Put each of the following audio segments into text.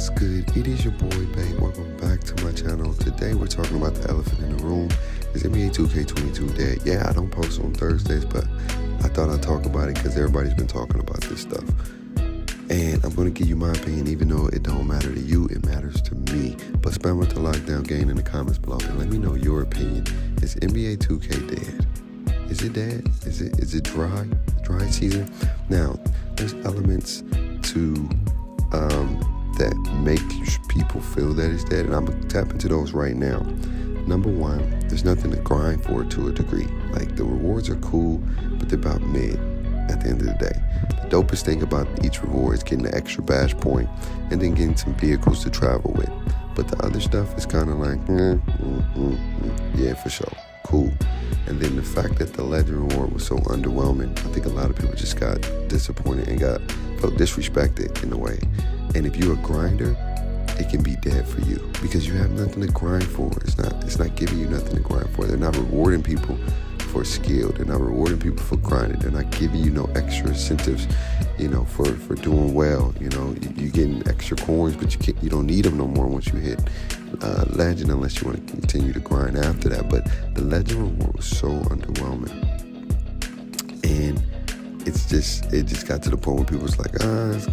What's good? It is your boy, Bay. Welcome back to my channel. Today we're talking about the elephant in the room. Is NBA 2K22 dead? Yeah, I don't post on Thursdays, but I thought I'd talk about it because everybody's been talking about this stuff. And I'm going to give you my opinion, even though it don't matter to you, it matters to me. But spam with the lockdown gang in the comments below and let me know your opinion. Is NBA 2K dead? Is it dead? Is it dry season? Now, there's elements to that make people feel that it's dead, and I'm gonna tap into those right now. Number one, there's nothing to grind for to a degree. Like, the rewards are cool, but they're about mid at the end of the day. The dopest thing about each reward is getting the extra badge point and then getting some vehicles to travel with. But the other stuff is kind of like, yeah, for sure, cool. And then the fact that the legend reward was so underwhelming, I think a lot of people just got disappointed and felt disrespected in a way. And if you're a grinder, it can be dead for you because you have nothing to grind for. It's not giving you nothing to grind for. They're not rewarding people for skill. They're not rewarding people for grinding. They're not giving you no extra incentives, for doing well. You're getting extra coins, but you don't need them no more once you hit legend, unless you want to continue to grind after that. But the legend reward was so underwhelming, and it just got to the point where people was like,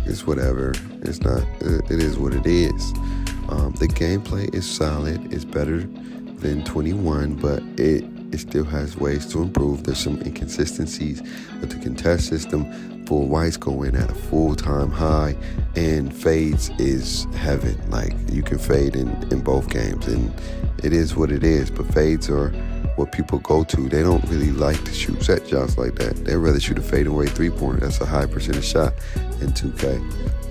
it's whatever. It's not. It is what it is. The gameplay is solid. It's better than 21, but it still has ways to improve. There's some inconsistencies with the contest system. Full whites go in at a full-time high, and fades is heaven. Like, you can fade in both games, and it is what it is. But fades are what people go to. They don't really like to shoot set shots like that. They'd rather shoot a fadeaway three-pointer. That's a high percentage shot in 2K,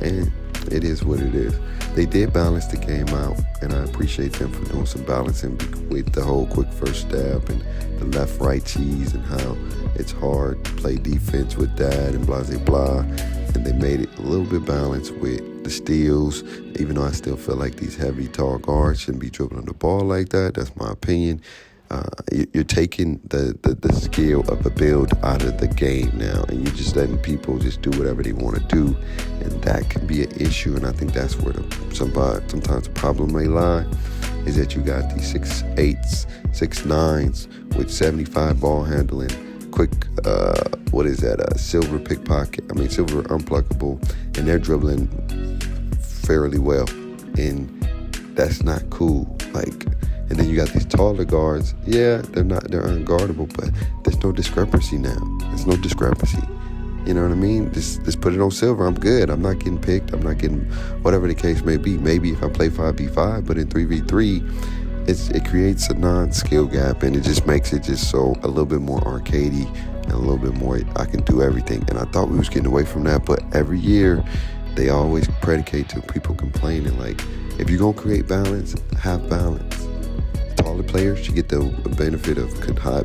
and it is what it is. They did balance the game out, and I appreciate them for doing some balancing with the whole quick first stab and the left-right cheese and how it's hard to play defense with that and blah, blah, blah. And they made it a little bit balanced with the steals, even though I still feel like these heavy, tall guards shouldn't be dribbling the ball like that. That's my opinion. You're taking the skill of a build out of the game now, and you're just letting people just do whatever they want to do, and that can be an issue. And I think that's where sometimes the problem may lie, is that you got these 6'8", 6'9" with 75 ball handling, quick, silver silver unpluckable, and they're dribbling fairly well, and that's not cool. And then you got these taller guards. Yeah, they're unguardable, but there's no discrepancy now. There's no discrepancy. You know what I mean? Just put it on silver. I'm good. I'm not getting picked. I'm not getting whatever the case may be. Maybe if I play 5v5, but in 3v3, it creates a non-skill gap, and it just makes it just so a little bit more arcadey and a little bit more I can do everything. And I thought we was getting away from that, but every year they always predicate to people complaining. Like, if you're going to create balance, have balance. Taller players, you get the benefit of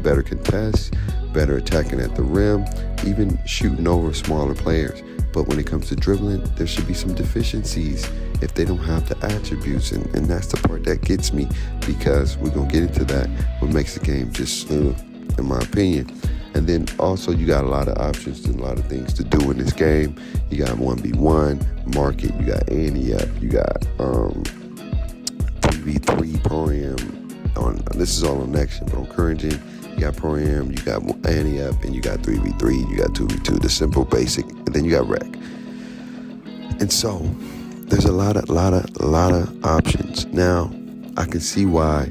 better contests, better attacking at the rim, even shooting over smaller players. But when it comes to dribbling, there should be some deficiencies if they don't have the attributes, and that's the part that gets me, because we're going to get into that, what makes the game just, in my opinion. And then also you got a lot of options and a lot of things to do in this game. You got 1v1, market, you got ante up, you got 3v3, pro-am. This is all on next gen, but on current gen, you got pro-am, you got ante up, and you got 3v3, you got 2v2, the simple basic, and then you got rec. And so there's a lot of options. Now, I can see why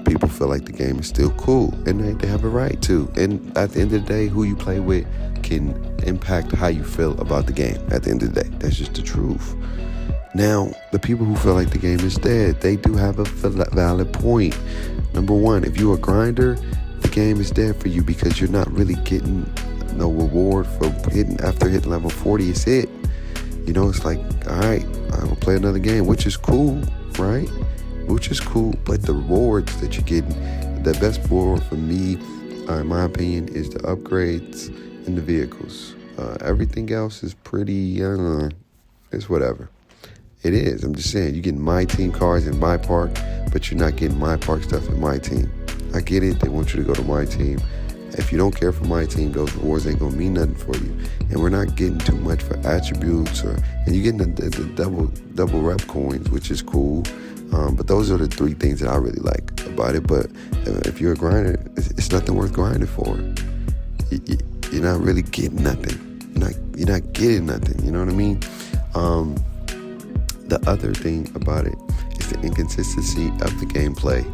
people feel like the game is still cool, and they have a right to. And at the end of the day, who you play with can impact how you feel about the game. At the end of the day, that's just the truth. Now, the people who feel like the game is dead, they do have a valid point. Number one, if you're a grinder, the game is dead for you because you're not really getting no reward for after hitting level 40. It's it. It's like, all right, I'm going to play another game, which is cool, right? Which is cool, but the rewards that you're getting, the best reward for me, in my opinion, is the upgrades and the vehicles. Everything else is pretty, it's whatever. It is. I'm just saying, you're getting my team cars in my park, but you're not getting my park stuff in my team. I get it. They want you to go to my team. If you don't care for my team, those rewards ain't gonna mean nothing for you. And we're not getting too much for attributes, and you're getting the double rep coins, which is cool. But those are the three things that I really like about it. But if you're a grinder, it's nothing worth grinding for. You're not really getting nothing. You're not getting nothing. You know what I mean? The other thing about it is the inconsistency of the gameplay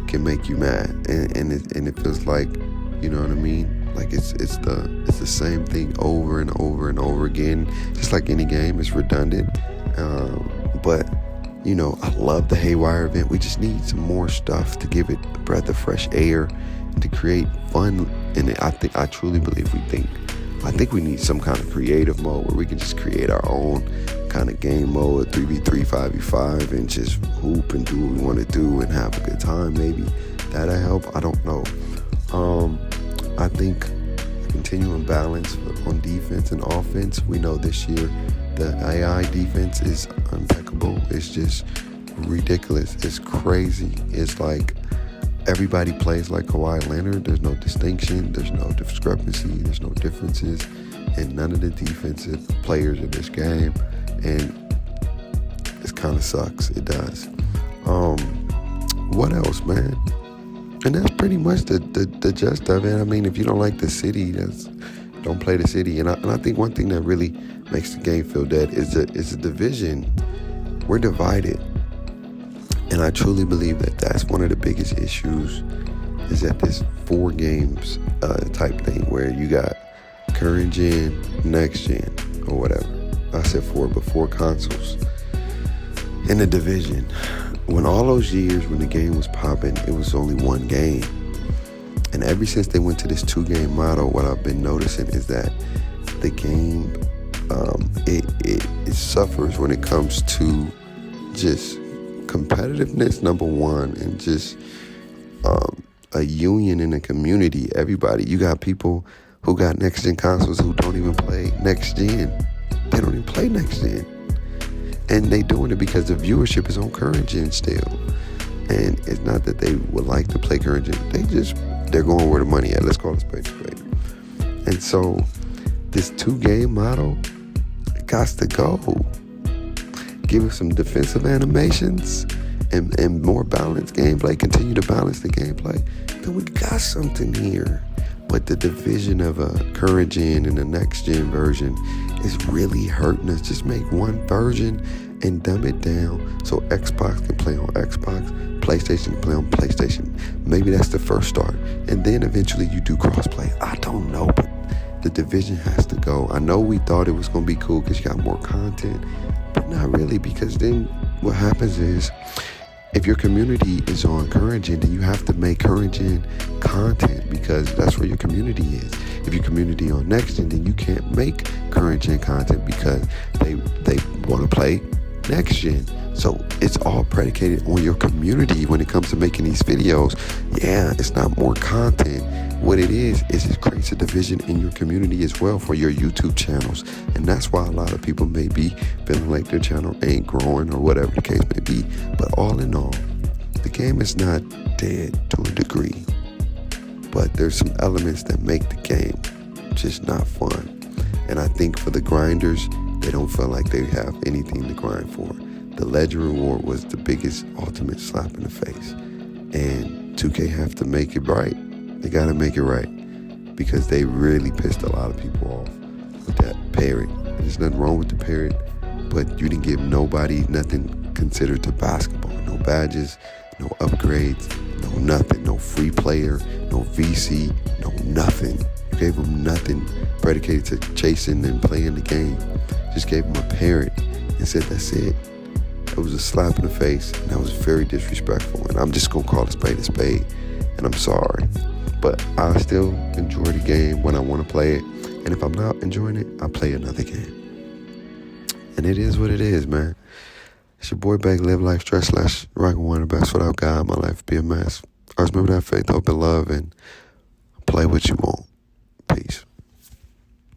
can make you mad, and it feels like, you know what I mean? Like it's the same thing over and over and over again. Just like any game, it's redundant. But you know, I love the Haywire event. We just need some more stuff to give it a breath of fresh air, to create fun in it. I truly believe I think we need some kind of creative mode where we can just create our own kind of game mode, 3v3, 5v5, and just hoop and do what we want to do and have a good time. Maybe that'll help. I don't know. I think continuing balance on defense and offense. We know this year the AI defense is impeccable. It's just ridiculous. It's crazy. It's like everybody plays like Kawhi Leonard. There's no distinction. There's no discrepancy. There's no differences in none of the defensive players in this game. And it kind of sucks. It does. What else, man? And that's pretty much the gist of it. I mean, if you don't like the city, don't play the city. And I think one thing that really makes the game feel dead is the division. We're divided. And I truly believe that that's one of the biggest issues, is that this 4 games type thing where you got current gen, next gen, or whatever. I said 4, but 4 consoles in the division. When all those years when the game was popping, it was only 1 game. And ever since they went to this 2-game model, what I've been noticing is that the game, it suffers when it comes to just competitiveness, number one, and just a union in a community. Everybody, you got people who got next-gen consoles who don't even play next-gen. They don't even play next-gen. And they doing it because the viewership is on current gen still. And it's not that they would like to play current gen. They're going where the money at. Let's call it spade a spade. And so this 2-game model, it got to go. Give us some defensive animations and more balanced gameplay. Continue to balance the gameplay. Then we got something here. But the division of a current gen and a next gen version is really hurting us. Just make one version and dumb it down so Xbox can play on Xbox, PlayStation can play on PlayStation. Maybe that's the first start. And then eventually you do crossplay. I don't know, but the division has to go. I know we thought it was going to be cool because you got more content, but not really, because then what happens is, if your community is on current gen, then you have to make current gen content because that's where your community is. If your community on next gen, then you can't make current gen content because they want to play next gen. So it's all predicated on your community when it comes to making these videos. Yeah, it's not more content. What it is it creates a division in your community as well for your YouTube channels. And that's why a lot of people may be feeling like their channel ain't growing or whatever the case may be. But all in all, the game is not dead to a degree. But there's some elements that make the game just not fun. And I think for the grinders, they don't feel like they have anything to grind for. The Ledger reward was the biggest ultimate slap in the face. And 2K have to make it right. They got to make it right because they really pissed a lot of people off with that parrot. There's nothing wrong with the parrot, but you didn't give nobody nothing considered to basketball. No badges, no upgrades, no nothing, no free player, no VC, no nothing. You gave them nothing predicated to chasing and playing the game. Just gave them a parrot and said, that's it. It was a slap in the face, and that was very disrespectful. And I'm just going to call a spade, and I'm sorry. But I still enjoy the game when I want to play it. And if I'm not enjoying it, I play another game. And it is what it is, man. It's your boy back, live life, stress less, rockin' one of the best without God. My life be a mess. Always remember that faith, hope, and love, and play what you want. Peace.